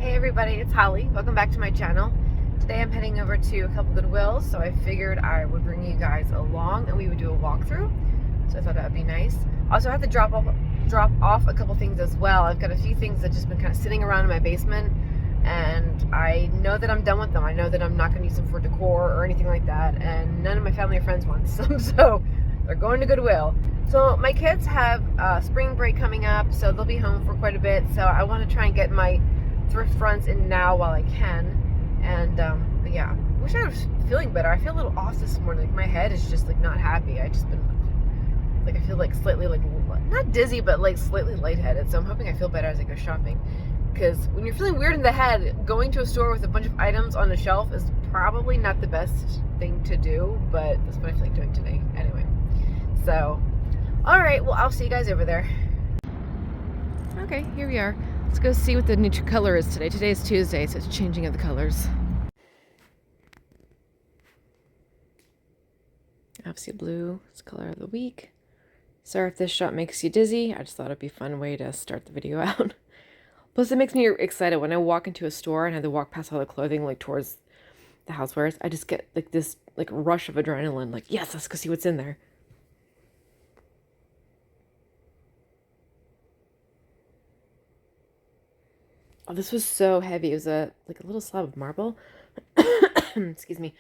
Hey everybody, it's Holly. Welcome back to my channel. Today I'm heading over to a couple Goodwills, so I figured I would bring you guys along and we would do a walkthrough. So I thought that would be nice. Also, I have to drop off a couple things as well. I've got a few things that just been kind of sitting around in my basement, and I know that I'm done with them. I know that I'm not going to use them for decor or anything like that, and none of my family or friends want some, so they're going to Goodwill. So my kids have spring break coming up, so they'll be home for quite a bit. So I want to try and get my thrift runs in now while I can. And but yeah, wish I was feeling better. I feel a little off this morning. Like my head is just like not happy. I just been like, I feel like slightly like not dizzy, but like slightly lightheaded. So I'm hoping I feel better as I go shopping. Because when you're feeling weird in the head, going to a store with a bunch of items on a shelf is probably not the best thing to do. But that's what I feel like doing today. Anyway, so. All right, well, I'll see you guys over there. Okay, here we are. Let's go see what the new color is today. Today is Tuesday, so it's changing of the colors. Obviously blue is the color of the week. Sorry if this shot makes you dizzy. I just thought it'd be a fun way to start the video out. Plus, it makes me excited when I walk into a store and I have to walk past all the clothing, like towards the housewares. I just get like this like rush of adrenaline. Like, yes, let's go see what's in there. Oh, this was so heavy. It was like a little slab of marble. Excuse me.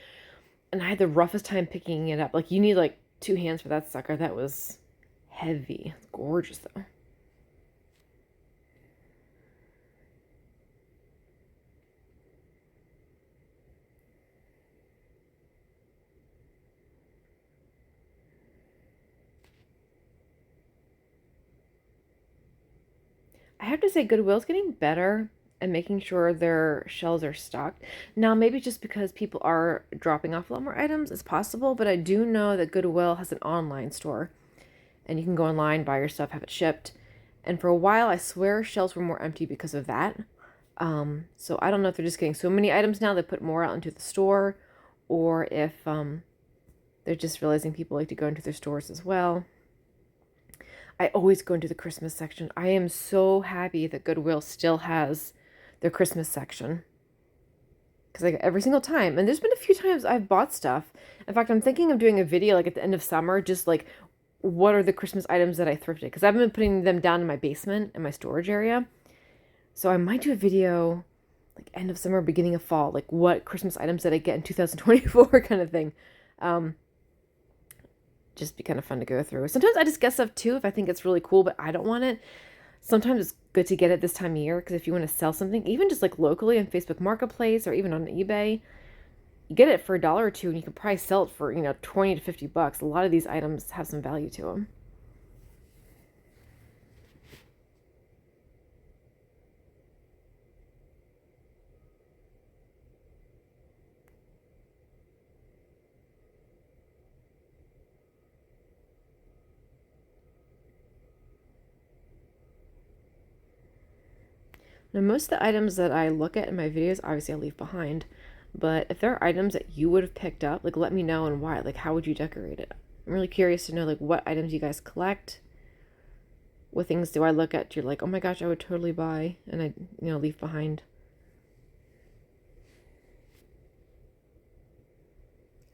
And I had the roughest time picking it up. Like, you need like 2 hands for that sucker. That was heavy. It's gorgeous though. I have to say Goodwill's getting better at making sure their shelves are stocked. Now, maybe just because people are dropping off a lot more items, it's possible, but I do know that Goodwill has an online store, and you can go online, buy your stuff, have it shipped. And for a while, I swear shelves were more empty because of that. So I don't know if they're just getting so many items now they put more out into the store, or if they're just realizing people like to go into their stores as well. I always go into the Christmas section. I am so happy that Goodwill still has their Christmas section. Because like every single time, and there's been a few times I've bought stuff. In fact, I'm thinking of doing a video like at the end of summer, just like what are the Christmas items that I thrifted. Because I've been putting them down in my basement, in my storage area. So I might do a video like end of summer, beginning of fall, like what Christmas items did I get in 2024 kind of thing. Just be kind of fun to go through. Sometimes I just get stuff too if I think it's really cool, but I don't want it. Sometimes it's good to get it this time of year because if you want to sell something, even just like locally on Facebook Marketplace or even on eBay, you get it for $1 or $2 and you can probably sell it for, 20 to 50 bucks. A lot of these items have some value to them. Now, most of the items that I look at in my videos, obviously I leave behind. But if there are items that you would have picked up, like let me know and why. Like how would you decorate it? I'm really curious to know like what items you guys collect. What things do I look at? You're like, oh my gosh, I would totally buy, and I, leave behind.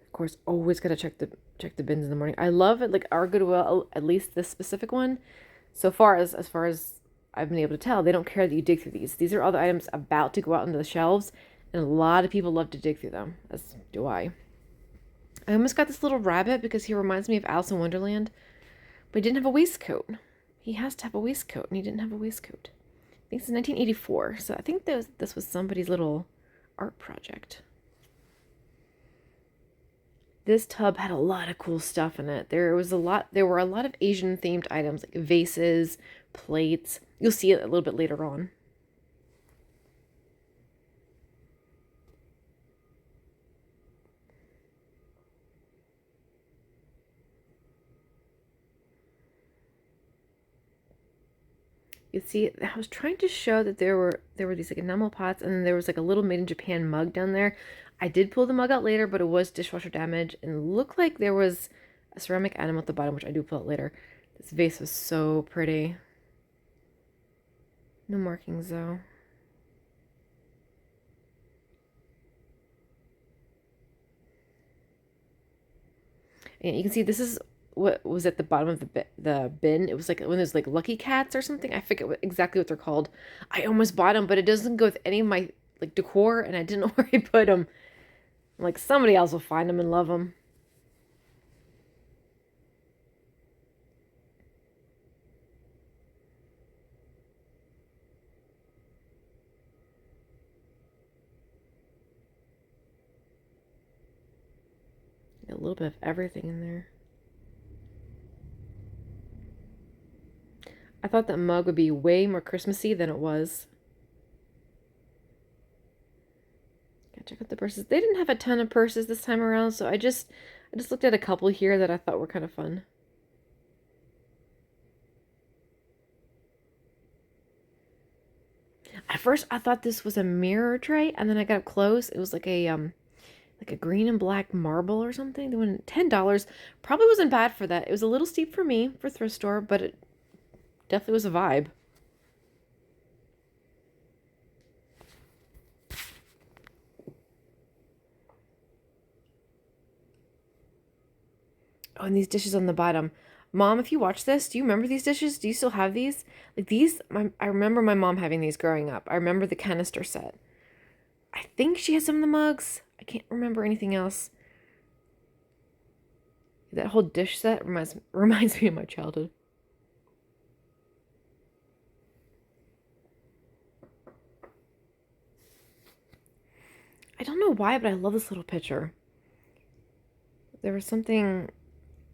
Of course, always gotta check the bins in the morning. I love it. Like our Goodwill, at least this specific one, so far as I've been able to tell, they don't care that you dig through these. These are all the items about to go out into the shelves, and a lot of people love to dig through them, as do I. I almost got this little rabbit because he reminds me of Alice in Wonderland, but he didn't have a waistcoat. He has to have a waistcoat, and he didn't have a waistcoat. I think it's 1984, so I think this was somebody's little art project. This tub had a lot of cool stuff in it. There were a lot of Asian themed items like vases, plates. You'll see it a little bit later on. You see, I was trying to show that there were these like enamel pots, and then there was like a little made in Japan mug down there. I did pull the mug out later, but it was dishwasher damage, and it looked like there was a ceramic animal at the bottom, which I do pull out later. This vase was so pretty. No markings though. And you can see this is what was at the bottom of the bin. It was like one of those like Lucky Cats or something. I forget exactly what they're called. I almost bought them, but it doesn't go with any of my like decor, and I didn't know where I put them. Like somebody else will find them and love them. A little bit of everything in there. I thought that mug would be way more Christmassy than it was. Gotta check out the purses. They didn't have a ton of purses this time around, so I just looked at a couple here that I thought were kind of fun. At first, I thought this was a mirror tray, and then I got up close. It was like a green and black marble or something. They went $10. Probably wasn't bad for that. It was a little steep for me for thrift store, but it definitely was a vibe. Oh, and these dishes on the bottom. Mom, if you watch this, do you remember these dishes? Do you still have these? Like these, I remember my mom having these growing up. I remember the canister set. I think she had some of the mugs. I can't remember anything else. That whole dish set reminds me of my childhood. I don't know why, but I love this little picture. There was something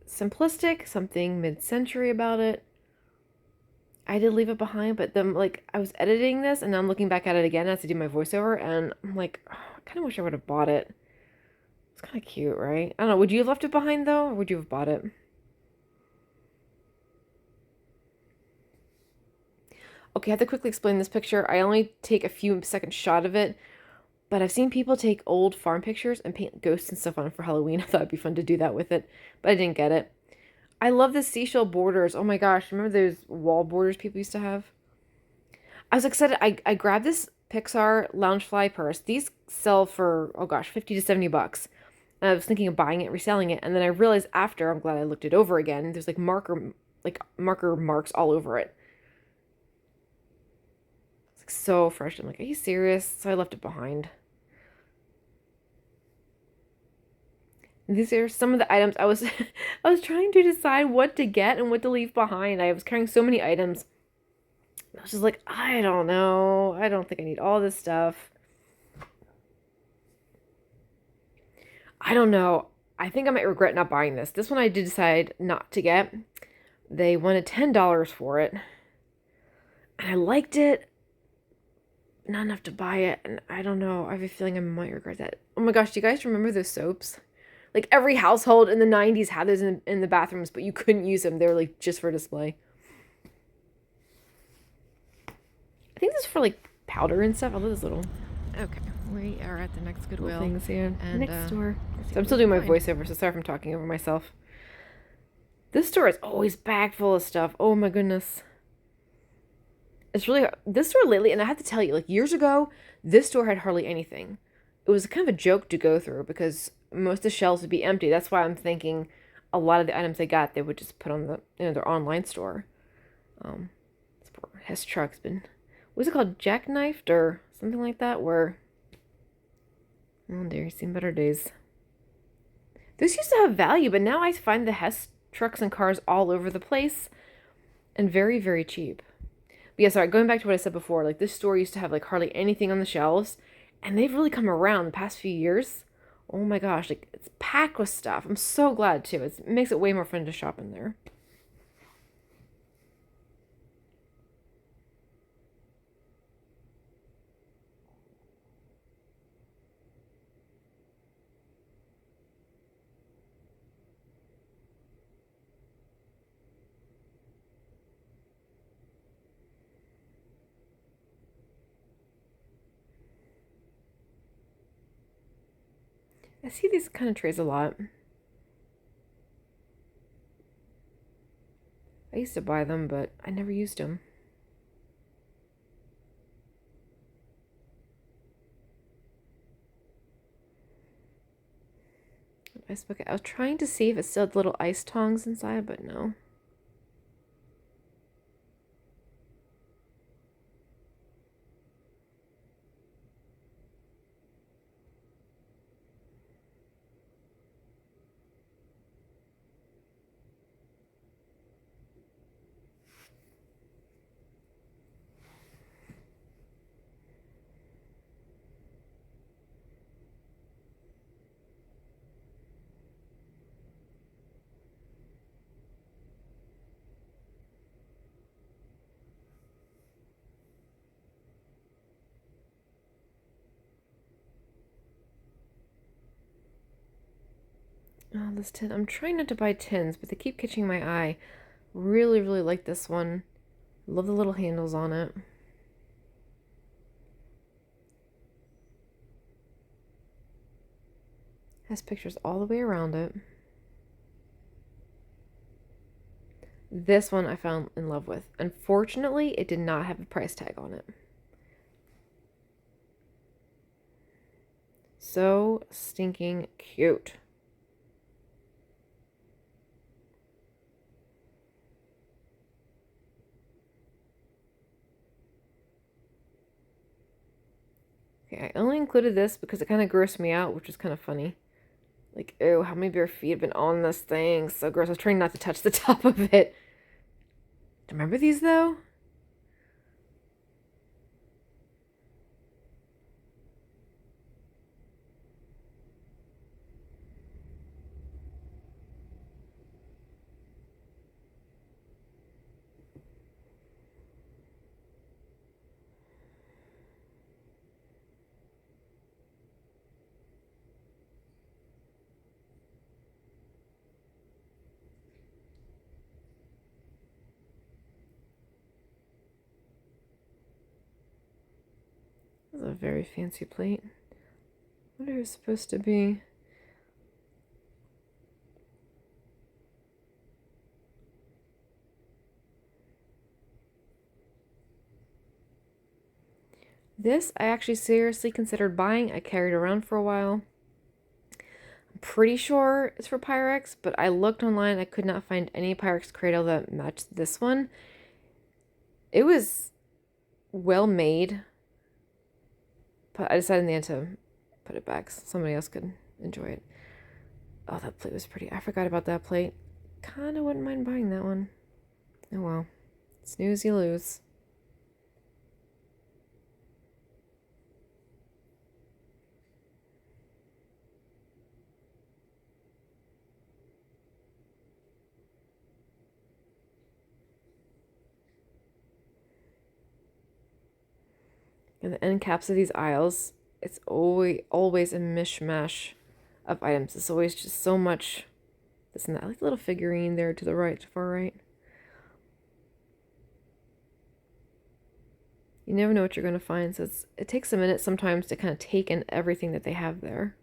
simplistic, something mid-century about it. I did leave it behind, but then like I was editing this and now I'm looking back at it again as I do my voiceover, and I'm like, oh, I kind of wish I would have bought it. It's kind of cute, right? I don't know. Would you have left it behind though, or would you have bought it? Okay, I have to quickly explain this picture. I only take a few second shot of it, but I've seen people take old farm pictures and paint ghosts and stuff on it for Halloween. I thought it'd be fun to do that with it, but I didn't get it. I love the seashell borders. Oh my gosh, remember those wall borders people used to have? I was excited. I grabbed this Pixar Loungefly purse. These sell for, oh gosh, 50 to 70 bucks. And I was thinking of buying it, reselling it, and then I realized after, I'm glad I looked it over again, there's like marker marks all over it. It's like so fresh. I'm like, are you serious? So I left it behind. And these are some of the items I was I was trying to decide what to get and what to leave behind. I was carrying so many items. I was just like, I don't know. I don't think I need all this stuff. I don't know. I think I might regret not buying this. This one I did decide not to get. They wanted $10 for it. And I liked it. Not enough to buy it. And I don't know. I have a feeling I might regret that. Oh my gosh, do you guys remember those soaps? Like every household in the 90s had those in the bathrooms, but you couldn't use them. They were like just for display. I think this is for like powder and stuff. I love this little. Okay, we are at the next Goodwill. Things here. And, next door. So I'm still doing my voiceover, so sorry if I'm talking over myself. This store is always back full of stuff. Oh my goodness. It's really this store lately, and I have to tell you, like years ago, this store had hardly anything. It was kind of a joke to go through because most of the shelves would be empty. That's why I'm thinking a lot of the items they got, they would just put on the their online store. This poor Hess truck's been, what's it called, jackknifed or something like that? Where, oh dear, he's seen better days. This used to have value, but now I find the Hess trucks and cars all over the place and very, very cheap. But yeah, sorry, going back to what I said before, like this store used to have like hardly anything on the shelves, and they've really come around the past few years. Oh my gosh, like it's packed with stuff. I'm so glad too. It makes it way more fun to shop in there. I see these kind of trays a lot. I used to buy them, but I never used them. ice bucket. I was trying to see if it still had little ice tongs inside, but no. Oh, this tin. I'm trying not to buy tins, but they keep catching my eye. Really, really like this one. Love the little handles on it. Has pictures all the way around it. This one I fell in love with. Unfortunately, it did not have a price tag on it. So stinking cute. Okay, I only included this because it kind of grossed me out, which was kind of funny. Like, ew, how many bare feet have been on this thing? So gross. I was trying not to touch the top of it. Remember these, though? This is a very fancy plate. What are it supposed to be? This I actually seriously considered buying. I carried around for a while. I'm pretty sure it's for Pyrex, but I looked online. I could not find any Pyrex cradle that matched this one. It was well made, but I decided in the end to put it back so somebody else could enjoy it. Oh, that plate was pretty. I forgot about that plate. Kind of wouldn't mind buying that one. Oh well. Snooze, you lose. And the end caps of these aisles, it's always a mishmash of items. It's always just so much this and that. I like the little figurine there to the right, far right. You never know what you're going to find, so it takes a minute sometimes to kind of take in everything that they have there.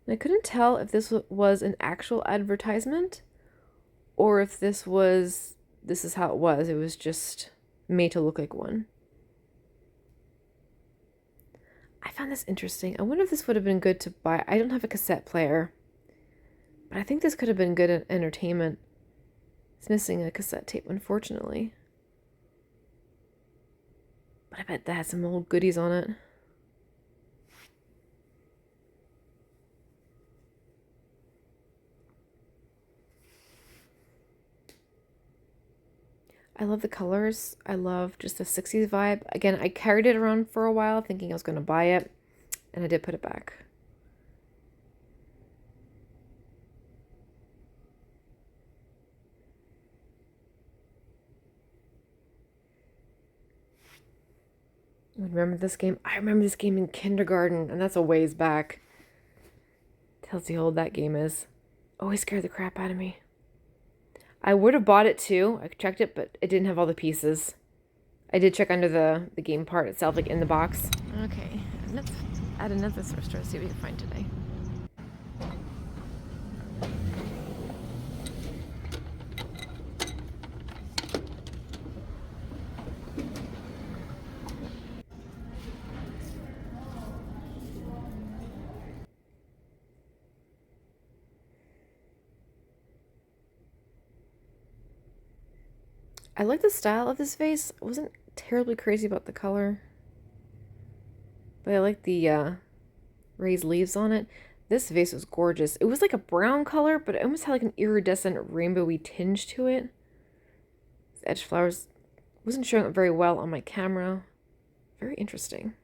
And I couldn't tell if this was an actual advertisement or if this is how it was. It was just made to look like one. I found this interesting. I wonder if this would have been good to buy. I don't have a cassette player, but I think this could have been good entertainment. It's missing a cassette tape, unfortunately. But I bet that has some old goodies on it. I love the colors. I love just the 60s vibe. Again, I carried it around for a while thinking I was going to buy it, and I did put it back. Remember this game? I remember this game in kindergarten, and that's a ways back. Tells you how old that game is. Always scared the crap out of me. I would have bought it too. I checked it, but it didn't have all the pieces. I did check under the game part itself, like in the box. Okay, let's add another thrift store to see what we can find today. I like the style of this vase. I wasn't terribly crazy about the color, but I like the raised leaves on it. This vase was gorgeous. It was like a brown color, but it almost had like an iridescent rainbowy tinge to it. The edge flowers wasn't showing up very well on my camera. Very interesting.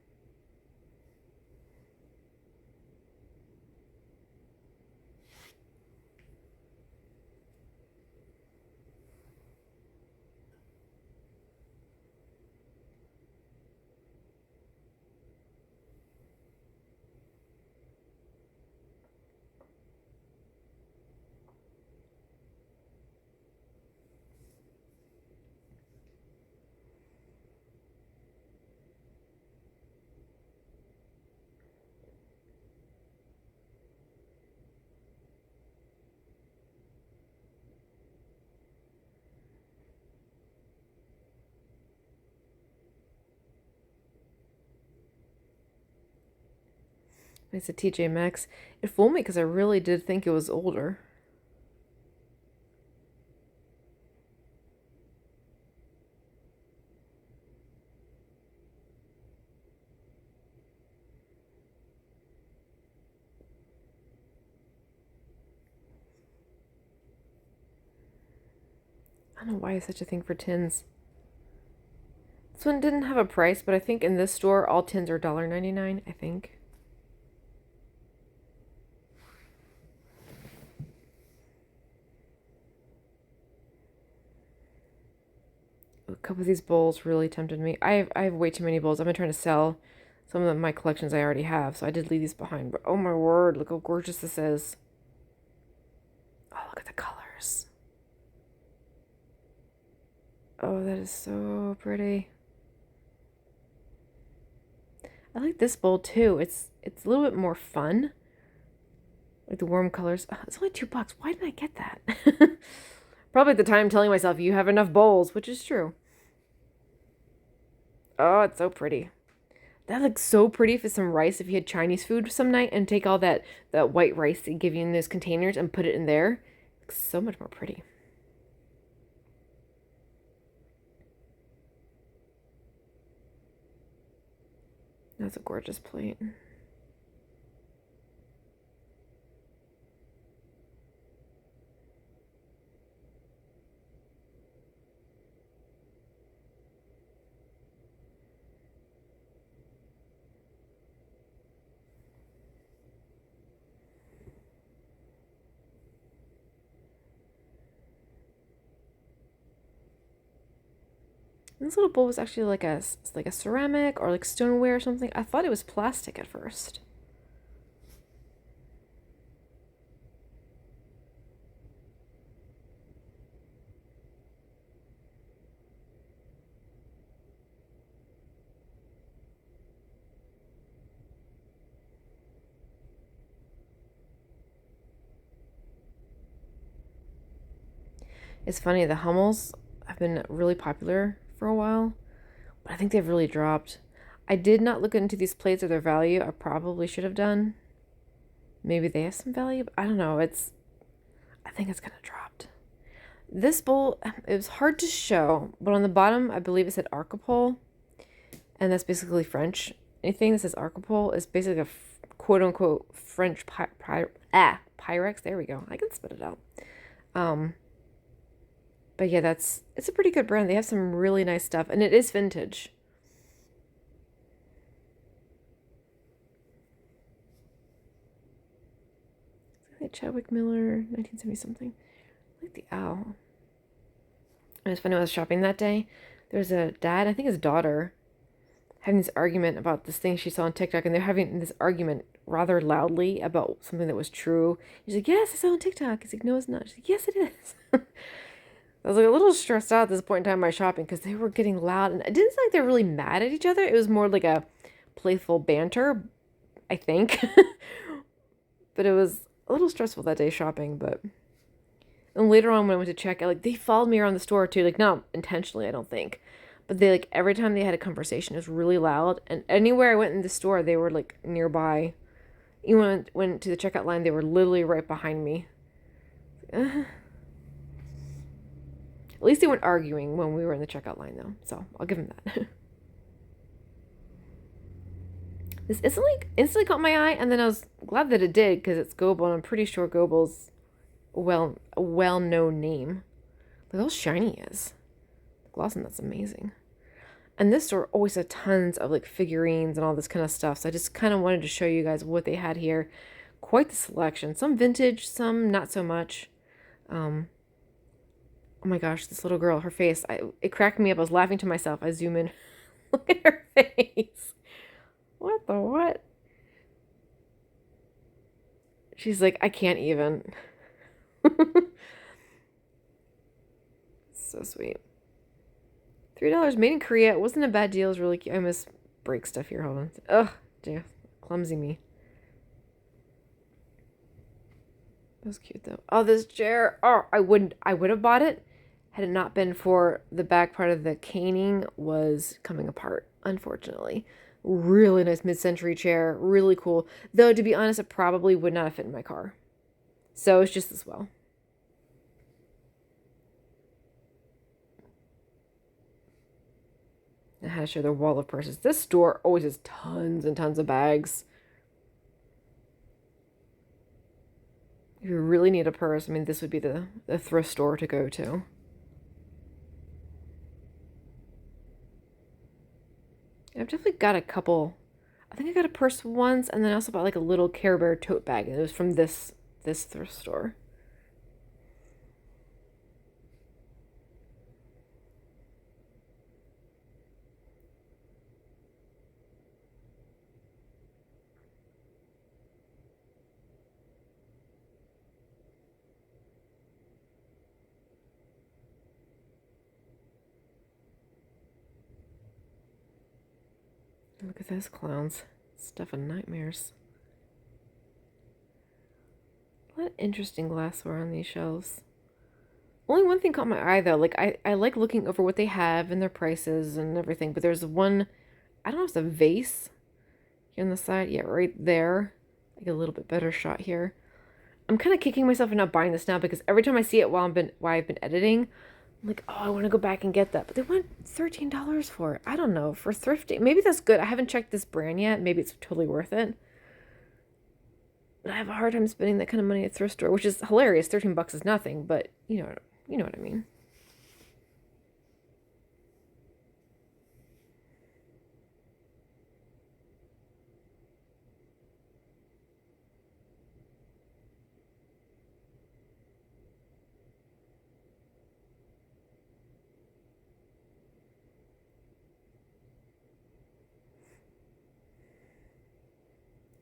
It's a TJ Maxx. It fooled me because I really did think it was older. I don't know why it's such a thing for tins. This one didn't have a price, but I think in this store all tins are $1.99, I think. A couple of these bowls really tempted me. I have way too many bowls. I've been trying to sell some of my collections I already have, so I did leave these behind. But oh my word, look how gorgeous this is. Oh, look at the colors. Oh, that is so pretty. I like this bowl too. It's a little bit more fun. Like the warm colors. Oh, it's only $2. Why didn't I get that? Probably at the time telling myself you have enough bowls, which is true. Oh, it's so pretty. That looks so pretty for some rice if you had Chinese food some night and take all that white rice they give you in those containers and put it in there. It looks so much more pretty. That's a gorgeous plate. This little bowl was actually like a ceramic or like stoneware or something. I thought it was plastic at first. It's funny, the Hummels have been really popular for a while, but I think they've really dropped. I did not look into these plates or their value. I probably should have done. Maybe they have some value, but I don't know. I think it's kind of dropped. This bowl, it was hard to show, but on the bottom, I believe it said Archipel, and that's basically French. Anything that says Archipel is basically a quote unquote French Pyrex. There we go. I can spit it out. But yeah, it's a pretty good brand. They have some really nice stuff, and it is vintage. Chadwick Miller, 1970 something. I like the owl. It was funny when I was shopping that day. There was a dad, I think his daughter, having this argument about this thing she saw on TikTok, and they're having this argument rather loudly about something that was true. He's like, "Yes, I saw on TikTok." He's like, "No, it's not." She's like, "Yes, it is." I was like a little stressed out at this point in time in my shopping because they were getting loud, and it didn't sound like they were really mad at each other. It was more like a playful banter, I think. But it was a little stressful that day shopping. But and later on when I went to check, they followed me around the store too. Like not intentionally, I don't think, but they like every time they had a conversation, it was really loud. And anywhere I went in the store, they were like nearby. Even when I went to the checkout line, they were literally right behind me. At least they weren't arguing when we were in the checkout line, though. So I'll give them that. This instantly caught my eye, and then I was glad that it did because it's Goble, and I'm pretty sure Goble's a well-known name. Look how shiny he is. The gloss on that's amazing. And this store always had tons of like figurines and all this kind of stuff. So I just kind of wanted to show you guys what they had here. Quite the selection. Some vintage, some not so much. Oh my gosh, this little girl, her face, it cracked me up. I was laughing to myself. I zoom in. Look at her face. What the what? She's like, I can't even. So sweet. $3 made in Korea. It wasn't a bad deal. It was really cute. I almost break stuff here. Hold on. Ugh, dear. Clumsy me. That was cute though. Oh, this chair. Oh, I would have bought it had it not been for the back part of the caning was coming apart, unfortunately. Really nice mid-century chair. Really cool. Though, to be honest, it probably would not have fit in my car. So it's just as well. I had to show their wall of purses. This store always has tons and tons of bags. If you really need a purse, I mean, this would be the thrift store to go to. I've definitely got a couple. I think I got a purse once, and then I also bought like a little Care Bear tote bag, and it was from this thrift store. Look at those clowns. Stuff of nightmares. A lot of interesting glassware on these shelves. Only one thing caught my eye though. Like I like looking over what they have and their prices and everything, but there's one, I don't know if it's a vase here on the side. Yeah, right there. I get a little bit better shot here. I'm kind of kicking myself for not buying this now because every time I see it while I've been editing, I'm like, oh, I want to go back and get that. But they want $13 for it. I don't know. For thrifting. Maybe that's good. I haven't checked this brand yet. Maybe it's totally worth it. But I have a hard time spending that kind of money at a thrift store, which is hilarious. 13 bucks is nothing, but you know what I mean.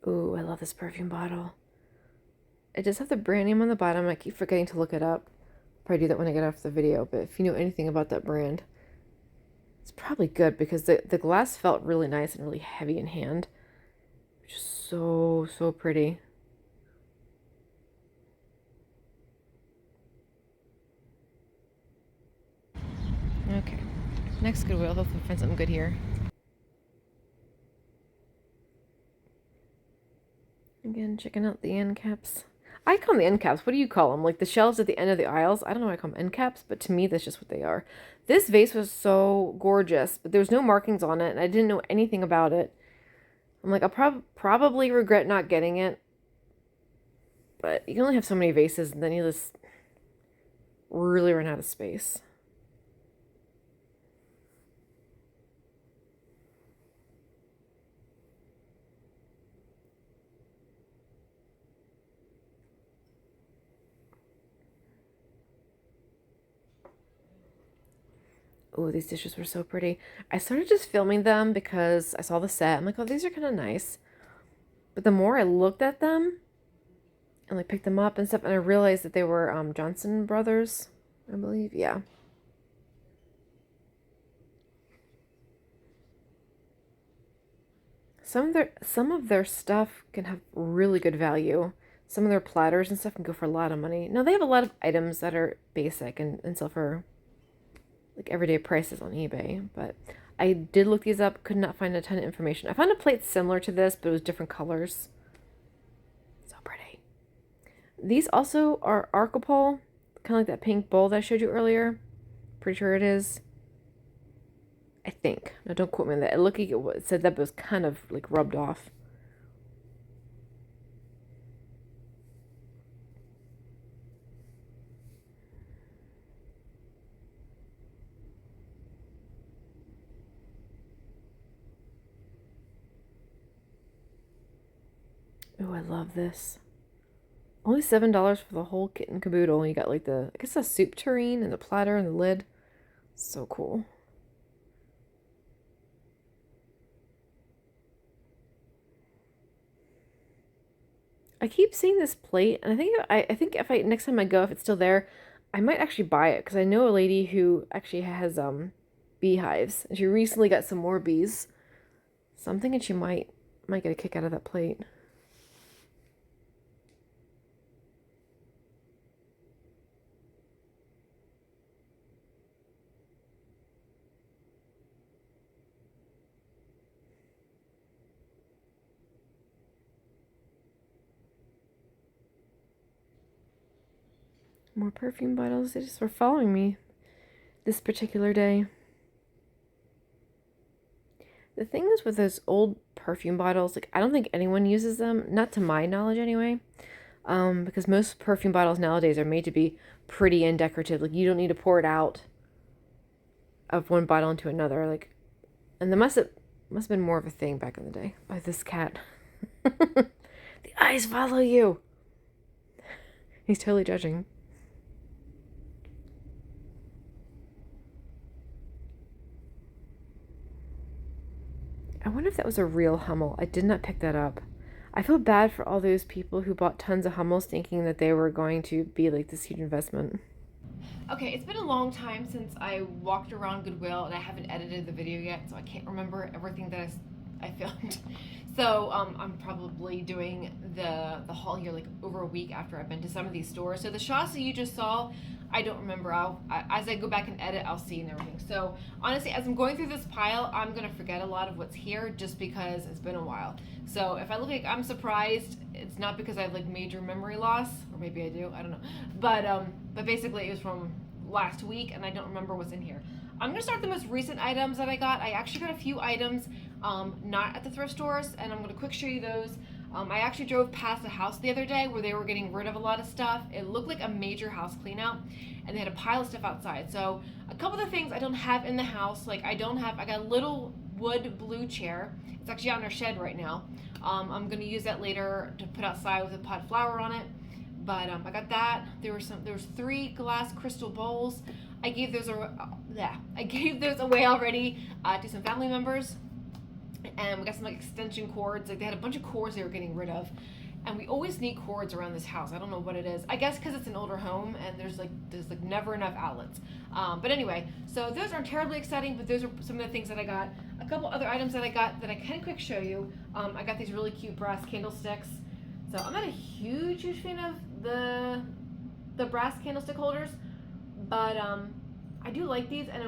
Ooh, I love this perfume bottle. It does have the brand name on the bottom. I keep forgetting to look it up. I'll probably do that when I get off the video. But if you know anything about that brand, it's probably good because the glass felt really nice and really heavy in hand. Just so pretty. Okay, next Goodwill. Hopefully find something good here. Again, checking out the end caps. I call them the end caps. What do you call them? Like the shelves at the end of the aisles? I don't know why I call them end caps, but to me, that's just what they are. This vase was so gorgeous, but there was no markings on it, and I didn't know anything about it. I'm like, I'll probably regret not getting it. But you can only have so many vases, and then you just really run out of space. Oh, these dishes were so pretty. I started just filming them because I saw the set. I'm like, oh, these are kind of nice. But the more I looked at them and like picked them up and stuff, and I realized that they were Johnson Brothers, I believe. Yeah. Some of their stuff can have really good value. Some of their platters and stuff can go for a lot of money. Now they have a lot of items that are basic and sell for like everyday prices on eBay, but I did look these up, could not find a ton of information. I found a plate similar to this, but it was different colors. So pretty. These also are Archipel, kind of like that pink bowl that I showed you earlier. pretty sure it is. I think. Now, don't quote me on that. It looked like it said that, but it was kind of like rubbed off. Oh, I love this. Only $7 for the whole kit and caboodle. You got like the, I guess, the soup tureen and the platter and the lid. So cool. I keep seeing this plate, and I think if I next time I go, if it's still there, I might actually buy it because I know a lady who actually has beehives, and she recently got some more bees. So I'm thinking she might get a kick out of that plate. More perfume bottles. They just were following me this particular day. The thing is with those old perfume bottles, like I don't think anyone uses them, not to my knowledge anyway. Because most perfume bottles nowadays are made to be pretty and decorative. Like you don't need to pour it out of one bottle into another. Like, and there must have been more of a thing back in the day by this cat. The eyes follow you. He's totally judging. I wonder if that was a real Hummel. I did not pick that up. I feel bad for all those people who bought tons of Hummels thinking that they were going to be like this huge investment. Okay, it's been a long time since I walked around Goodwill and I haven't edited the video yet, so I can't remember everything that I filmed. So I'm probably doing the haul here like over a week after I've been to some of these stores. So the shots that you just saw, I don't remember. As I go back and edit, I'll see and everything. So honestly, as I'm going through this pile, I'm gonna forget a lot of what's here just because it's been a while. So if I look like I'm surprised, it's not because I have like major memory loss, or maybe I do, I don't know. But basically it was from last week and I don't remember what's in here. I'm gonna start with the most recent items that I got. I actually got a few items not at the thrift stores, and I'm gonna quick show you those. I actually drove past a house the other day where they were getting rid of a lot of stuff. It looked like a major house clean out, and they had a pile of stuff outside. So a couple of the things I don't have in the house, like I got a little wood blue chair. It's actually out in our shed right now. I'm gonna use that later to put outside with a pot of flower on it. But I got that. There was 3 glass crystal bowls. I gave those away already to some family members. And we got some like extension cords. Like they had a bunch of cords they were getting rid of. And we always need cords around this house. I don't know what it is. I guess because it's an older home and there's never enough outlets. But anyway, so those aren't terribly exciting, but those are some of the things that I got. A couple other items that I got that I can quick show you. I got these really cute brass candlesticks. So I'm not a huge fan of the brass candlestick holders, but I do like these, and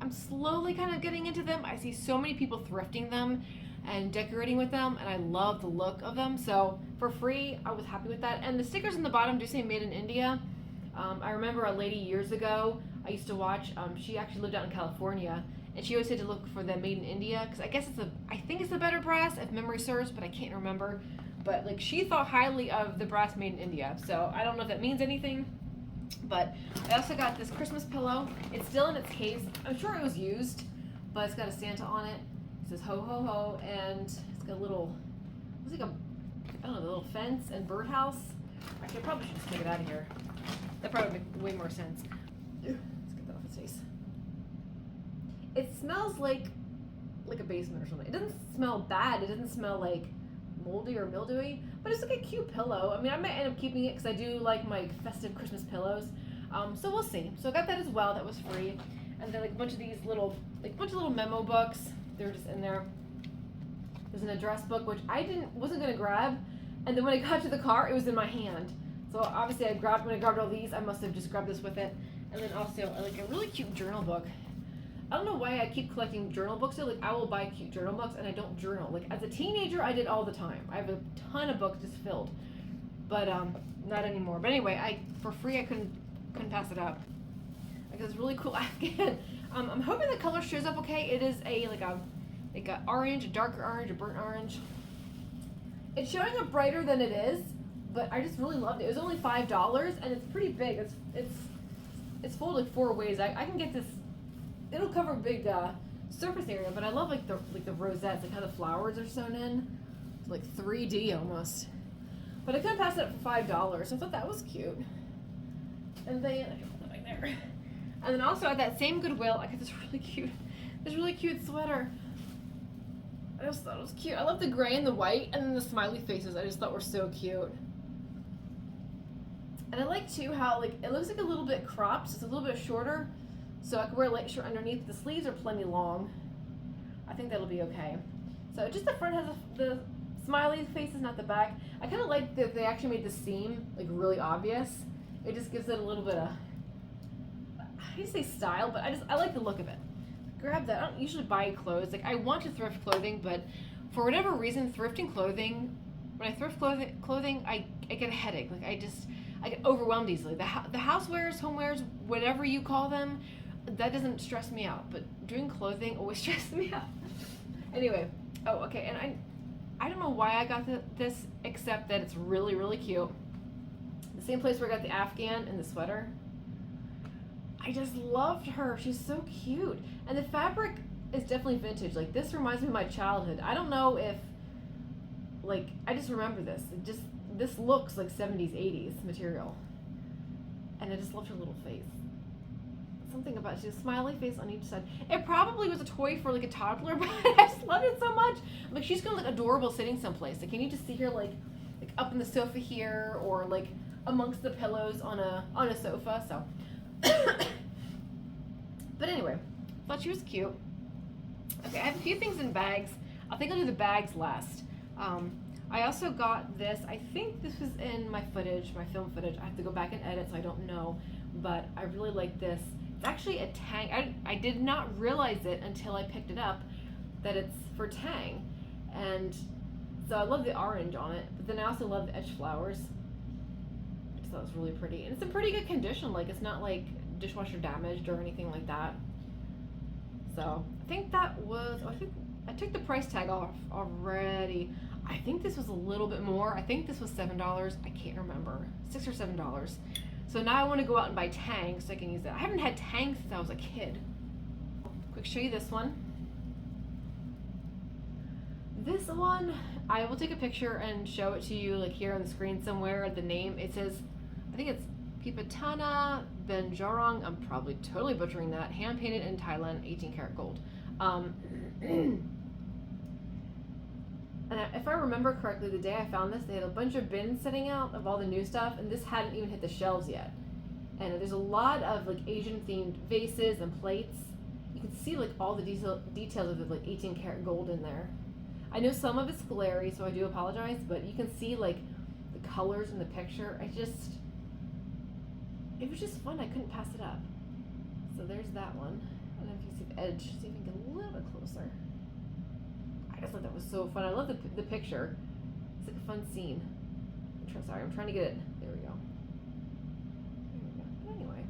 I'm slowly kind of getting into them. I see so many people thrifting them and decorating with them, and I love the look of them. So for free, I was happy with that. And the stickers on the bottom do say made in India. I remember a lady years ago I used to watch. She actually lived out in California, and she always said to look for the made in India because I think it's the better brass if memory serves, but I can't remember. But like she thought highly of the brass made in India, so I don't know if that means anything. But I also got this Christmas pillow. It's still in its case. I'm sure it was used, but it's got a Santa on it. It says ho ho ho, and it's got a little, it's like a little fence and birdhouse. Actually, I probably should just take it out of here. That probably would make way more sense. Let's get that off its face. It smells like a basement or something. It doesn't smell bad. It doesn't smell like moldy or mildewy, but it's like a cute pillow. I mean, I might end up keeping it because I do like my festive Christmas pillows. So we'll see. So I got that as well. That was free. And then like a bunch of these little memo books. They're just in there. There's an address book which I wasn't gonna grab, and then when I got to the car, it was in my hand. So obviously when I grabbed all these, I must have just grabbed this with it. And then also like a really cute journal book. I don't know why I keep collecting journal books though. Like I will buy cute journal books and I don't journal. Like as a teenager, I did all the time. I have a ton of books just filled, but not anymore. But anyway, for free I couldn't pass it up. I this really cool Afghan. I'm hoping the color shows up okay. It is a orange, a darker orange, a burnt orange. It's showing up brighter than it is, but I just really loved it. It was only $5 and it's pretty big. It's folded 4 ways. I can get this. It'll cover a big surface area, but I love like the rosettes, like how the flowers are sewn in. It's like 3D almost. But I couldn't pass it up for $5, so I thought that was cute. And then I can put that back there. And then also at that same Goodwill, I got this really cute sweater. I just thought it was cute. I love the gray and the white, and then the smiley faces I just thought were so cute. And I like too how like it looks like a little bit cropped, so it's a little bit shorter, so I can wear a light shirt underneath. The sleeves are plenty long. I think that'll be okay. So just the front has the smiley faces, not the back. I kind of like that they actually made the seam like really obvious. It just gives it a little bit of, I hate to say style, but I like the look of it. Grab that. I don't usually buy clothes. Like I want to thrift clothing, but for whatever reason, thrifting clothing, when I thrift clothing, I get a headache. Like I get overwhelmed easily. The housewares, homewares, whatever you call them, that doesn't stress me out. But doing clothing always stresses me out. Anyway, oh okay, and I don't know why I got this, except that it's really, really cute. The same place where I got the Afghan and the sweater. I just loved her. She's so cute. And the fabric is definitely vintage. Like this reminds me of my childhood. I don't know if, like, I just remember this. This looks like 70s, 80s material. And I just loved her little face. Something about she has a smiley face on each side. It probably was a toy for like a toddler, but I just loved it so much. Like she's gonna look adorable sitting someplace. Like can you just see her like up in the sofa here, or like amongst the pillows on a sofa. So but anyway, thought she was cute. Okay, I have a few things in bags. I think I'll do the bags last. I also got this. I think this was in my film footage. I have to go back and edit, so I don't know, but I really like this. It's actually a Tang. I did not realize it until I picked it up that it's for Tang, and so I love the orange on it, but then I also love the etched flowers. I just thought it was really pretty, and it's in pretty good condition. Like it's not like dishwasher damaged or anything like that. So I think that was, I think I took the price tag off already. I think this was a little bit more. I think this was $7. I can't remember, $6 or $7. So now I want to go out and buy Tang so I can use that. I haven't had Tang since I was a kid. Quick show you this one. This one, I will take a picture and show it to you like here on the screen somewhere. The name, it says, I think it's Pipatana Benjarong. I'm probably totally butchering that. Hand painted in Thailand, 18 karat gold. And if I remember correctly, the day I found this, they had a bunch of bins sitting out of all the new stuff, and this hadn't even hit the shelves yet. And there's a lot of like Asian themed vases and plates. You can see like all the details of the like 18 karat gold in there. I know some of it's glary, so I do apologize, but you can see like the colors in the picture. It was just fun. I couldn't pass it up. So there's that one. I don't know if you see the edge. See if you can get a little bit closer. I just thought that was so fun. I love the picture. It's like a fun scene. Sorry, I'm trying to get it. There we go. But anyway,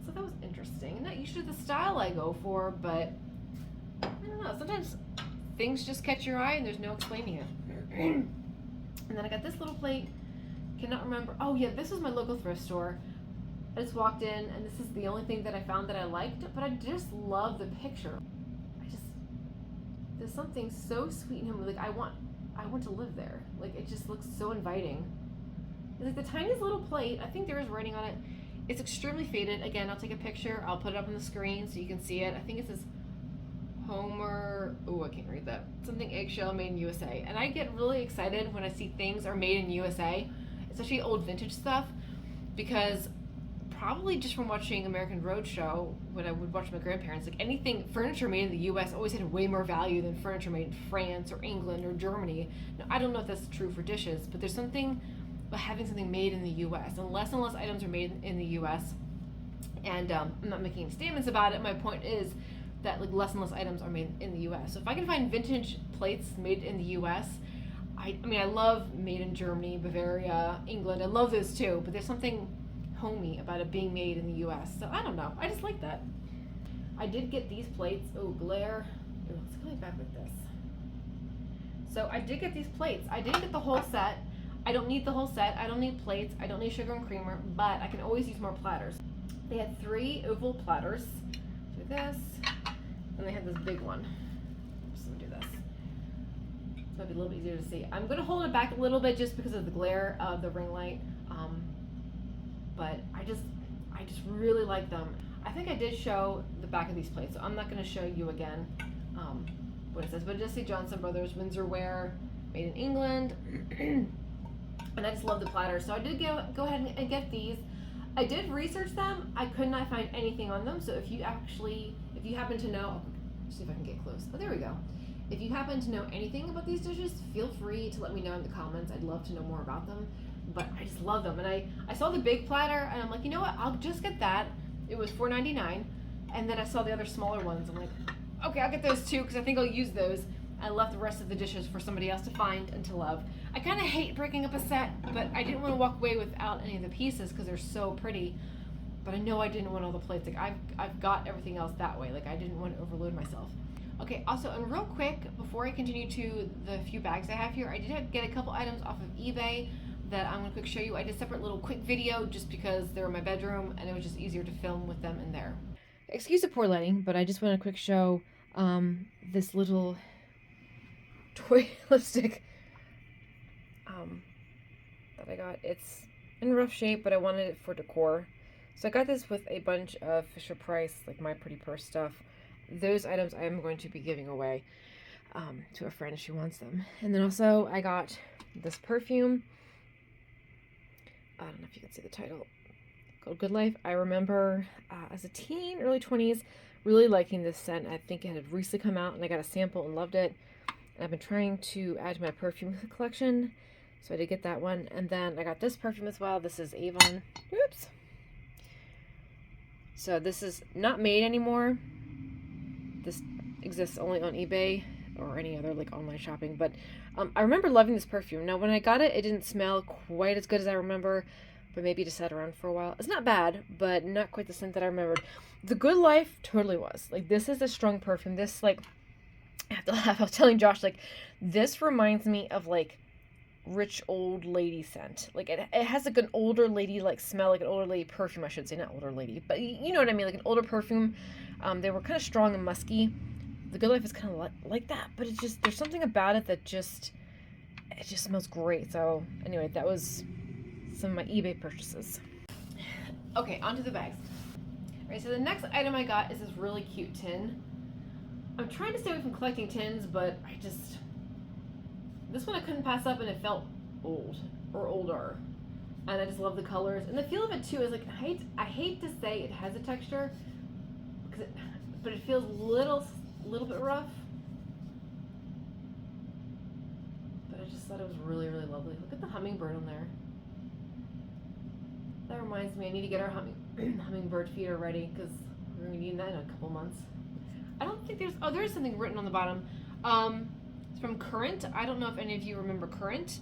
so that was interesting. Not usually the style I go for, but I don't know. Sometimes things just catch your eye and there's no explaining it. And then I got this little plate. Cannot remember. Oh yeah, this was my local thrift store. I just walked in and this is the only thing that I found that I liked, but I just love the picture. There's something so sweet in him. Like I want to live there. Like it just looks so inviting. It's like the tiniest little plate. I think there is writing on it. It's extremely faded. Again, I'll take a picture. I'll put it up on the screen so you can see it. I think it says Homer. Oh, I can't read that. Something eggshell made in USA. And I get really excited when I see things are made in USA, especially old vintage stuff, because probably just from watching American Roadshow when I would watch my grandparents, like anything furniture made in the US always had way more value than furniture made in France or England or Germany. Now, I don't know if that's true for dishes, but there's something about having something made in the US, and less items are made in the US. And I'm not making any statements about it. My point is that like less and less items are made in the US. So if I can find vintage plates made in the US, I mean I love made in Germany, Bavaria, England. I love those too, but there's something homey about it being made in the US. So I don't know. I just like that. I did get these plates. Oh, glare. Ooh, let's go back like this. So I did get these plates. I didn't get the whole set. I don't need the whole set. I don't need plates. I don't need sugar and creamer, but I can always use more platters. They had 3 oval platters. Do this. And they had this big one. I'm just gonna do this. This might be a little bit easier to see. I'm gonna hold it back a little bit just because of the glare of the ring light. But I just really like them. I think I did show the back of these plates, so I'm not gonna show you again what it says, but just say Johnson Brothers Windsor Ware, made in England. And I just love the platter. So I did go ahead and get these. I did research them. I could not find anything on them. So if you happen to know, see if I can get close. Oh, there we go. If you happen to know anything about these dishes, feel free to let me know in the comments. I'd love to know more about them. But I just love them. And I saw the big platter and I'm like, you know what? I'll just get that. It was $4.99. And then I saw the other smaller ones. I'm like, okay, I'll get those too because I think I'll use those. I left the rest of the dishes for somebody else to find and to love. I kind of hate breaking up a set, but I didn't want to walk away without any of the pieces because they're so pretty. But I know I didn't want all the plates. Like I've got everything else that way. Like I didn't want to overload myself. Okay, also, and real quick, before I continue to the few bags I have here, I did get a couple items off of eBay that I'm gonna quick show you. I did a separate little quick video just because they're in my bedroom and it was just easier to film with them in there. Excuse the poor lighting, but I just want to quick show this little toy lipstick that I got. It's in rough shape, but I wanted it for decor. So I got this with a bunch of Fisher-Price, like My Pretty Purse stuff. Those items I am going to be giving away to a friend if she wants them. And then also I got this perfume. I don't know if you can see the title. Called Good Life. I remember as a teen, early 20s, really liking this scent. I think it had recently come out and I got a sample and loved it. And I've been trying to add to my perfume collection. So I did get that one. And then I got this perfume as well. This is Avon. Oops. So this is not made anymore. This exists only on eBay or any other like online shopping. But I remember loving this perfume. Now when I got it, it didn't smell quite as good as I remember. But maybe it just sat around for a while. It's not bad, but not quite the scent that I remembered. The Good Life totally was. Like this is a strong perfume. This like, I have to laugh. I was telling Josh, like, this reminds me of like rich old lady scent. Like it has like an older lady like smell, like an older lady perfume, I should say, not older lady, but you know what I mean, like an older perfume. They were kind of strong and musky. The Good Life is kind of like that, but it's just, there's something about it that just, it just smells great. So anyway, that was some of my eBay purchases. Okay, onto the bags. All right, so the next item I got is this really cute tin. I'm trying to stay away from collecting tins, but this one I couldn't pass up and it felt old or older. And I just love the colors. And the feel of it too is like, I hate to say it has a texture, but it feels a little bit rough. But I just thought it was really, really lovely. Look at the hummingbird on there. That reminds me, I need to get our hummingbird feeder ready because we're going to need that in a couple months. I don't think there is something written on the bottom. It's from Current. I don't know if any of you remember Current.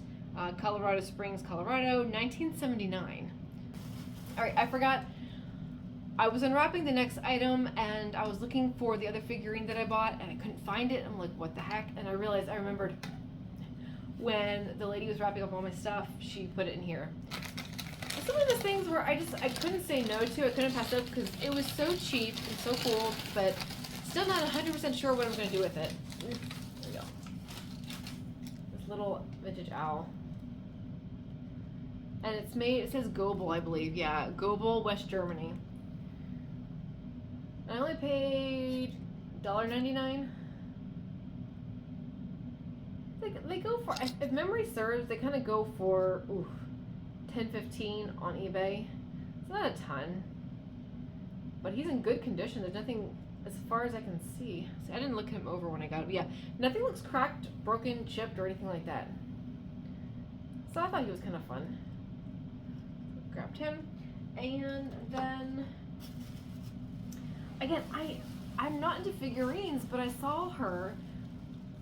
Colorado Springs, Colorado, 1979. All right, I forgot. I was unwrapping the next item and I was looking for the other figurine that I bought and I couldn't find it. I'm like, what the heck? And I realized, I remembered when the lady was wrapping up all my stuff, she put it in here. It's one of those things where I couldn't say no to. I couldn't pass it up because it was so cheap and so cool, but still not 100% sure what I'm going to do with it. There we go. This little vintage owl. And it's made, it says Goebel, I believe. Yeah, Goebel, West Germany. I only paid $1.99. They go for, if memory serves, they kind of go for $10-15 on eBay. It's not a ton, but he's in good condition. There's nothing, as far as I can see. I didn't look him over when I got him. Yeah, nothing looks cracked, broken, chipped, or anything like that. So I thought he was kind of fun. Grabbed him, and then again, I'm not into figurines, but I saw her,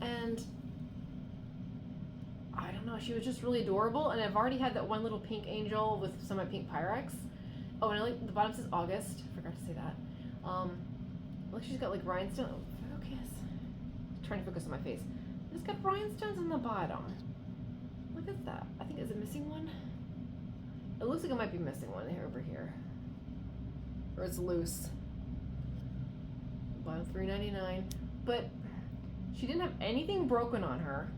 and I don't know, she was just really adorable. And I've already had that one little pink angel with some of my pink Pyrex, Oh, and I like the bottom says August. Forgot to say that. Look, she's got like rhinestones. Focus. Trying to focus on my face. It's got rhinestones on the bottom. Look at that. I think, is it missing one? It looks like it might be missing one here over here. Or it's loose. Bottom $3.99. But she didn't have anything broken on her.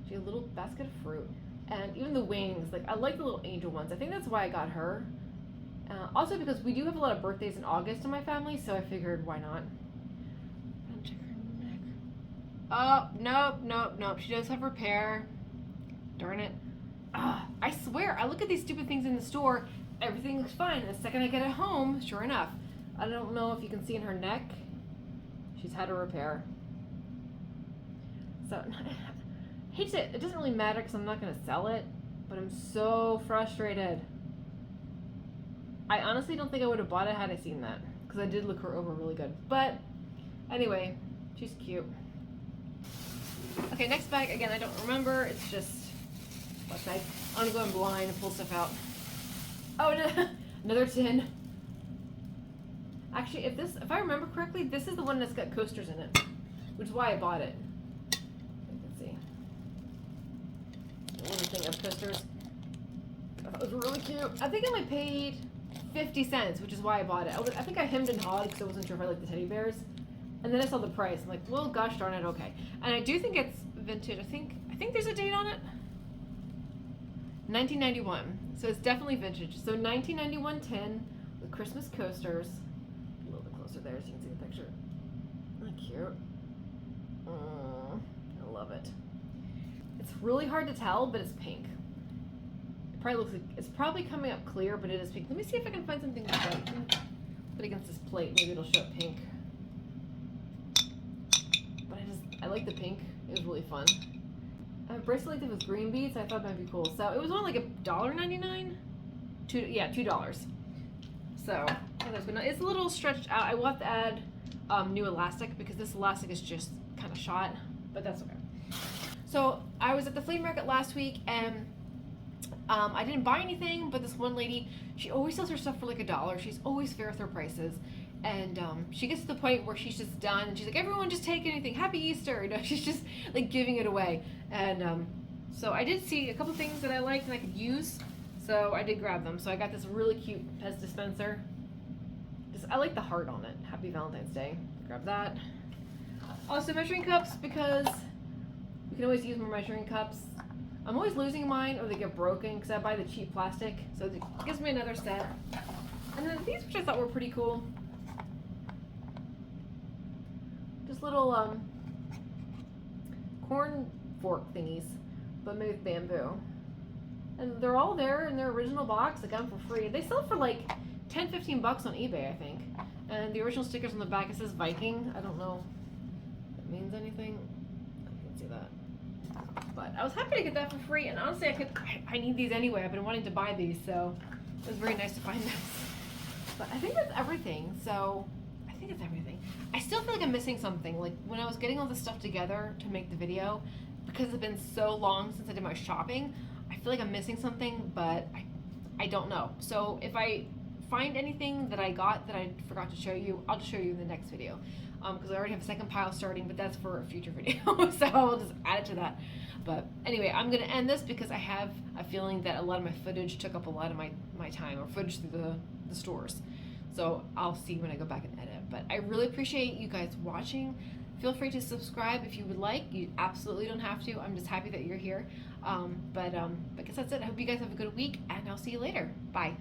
She had a little basket of fruit. And even the wings, like I like the little angel ones. I think that's why I got her. Also because we do have a lot of birthdays in August in my family, so I figured why not. Check her neck. Oh, nope. She does have repair. Darn it. I swear, I look at these stupid things in the store, everything looks fine. The second I get it home, sure enough. I don't know if you can see in her neck, she's had a repair. So, it doesn't really matter because I'm not going to sell it, but I'm so frustrated. I honestly don't think I would have bought it had I seen that, because I did look her over really good. But anyway, she's cute. Okay, next bag, again, I don't remember. It's just, what's nice. I'm going blind and pull stuff out. Oh, no, another tin. Actually, if I remember correctly, this is the one that's got coasters in it, which is why I bought it. You can see. A little thing of coasters. That was really cute. I think I only paid 50 cents, which is why I bought it. I think I hemmed and hawed because I wasn't sure if I liked the teddy bears. And then I saw the price. I'm like, well, gosh darn it, okay. And I do think it's vintage. I think there's a date on it. 1991. So it's definitely vintage. So 1991 tin with Christmas coasters. A little bit closer there so you can see the picture. Isn't that cute? I love it. It's really hard to tell, but it's pink. It probably looks like it's probably coming up clear, but it is pink. Let me see if I can find something to put against this plate. Maybe it'll show up pink. But I like the pink. It was really fun. I have a bracelet like that with green beads. I thought it might be cool. So it was only like $1.99. $2. So it's a little stretched out. I will have to add new elastic because this elastic is just kind of shot, but that's okay. So I was at the flea market last week and I didn't buy anything, but this one lady, she always sells her stuff for like $1. She's always fair with her prices. And she gets to the point where she's just done and she's like, everyone just take anything, happy Easter. You know, she's just like giving it away. And so I did see a couple things that I liked and I could use, so I did grab them. So I got this really cute Pez dispenser. I like the heart on it. Happy Valentine's Day. Grab that. Also measuring cups, because we can always use more measuring cups. I'm always losing mine or they get broken because I buy the cheap plastic, so it gives me another set. And then these, which I thought were pretty cool. Just little corn fork thingies, but made with bamboo. And they're all there in their original box. I got them for free. They sell for like $10-15 on eBay, I think. And the original stickers on the back, it says Viking. I don't know if it means anything. I can see that. But I was happy to get that for free, and honestly, I need these anyway. I've been wanting to buy these, so it was very nice to find this. But I think that's everything. So I think it's everything. I still feel like I'm missing something. Like when I was getting all this stuff together to make the video, because it's been so long since I did my shopping, I feel like I'm missing something, but I don't know. So if I find anything that I got that I forgot to show you, I'll just show you in the next video. Because I already have a second pile starting, but that's for a future video, so I'll just add it to that. But anyway, I'm going to end this because I have a feeling that a lot of my footage took up a lot of my time, or footage through the stores. So I'll see when I go back and edit. But I really appreciate you guys watching. Feel free to subscribe if you would like. You absolutely don't have to. I'm just happy that you're here. But I guess that's it. I hope you guys have a good week, and I'll see you later. Bye.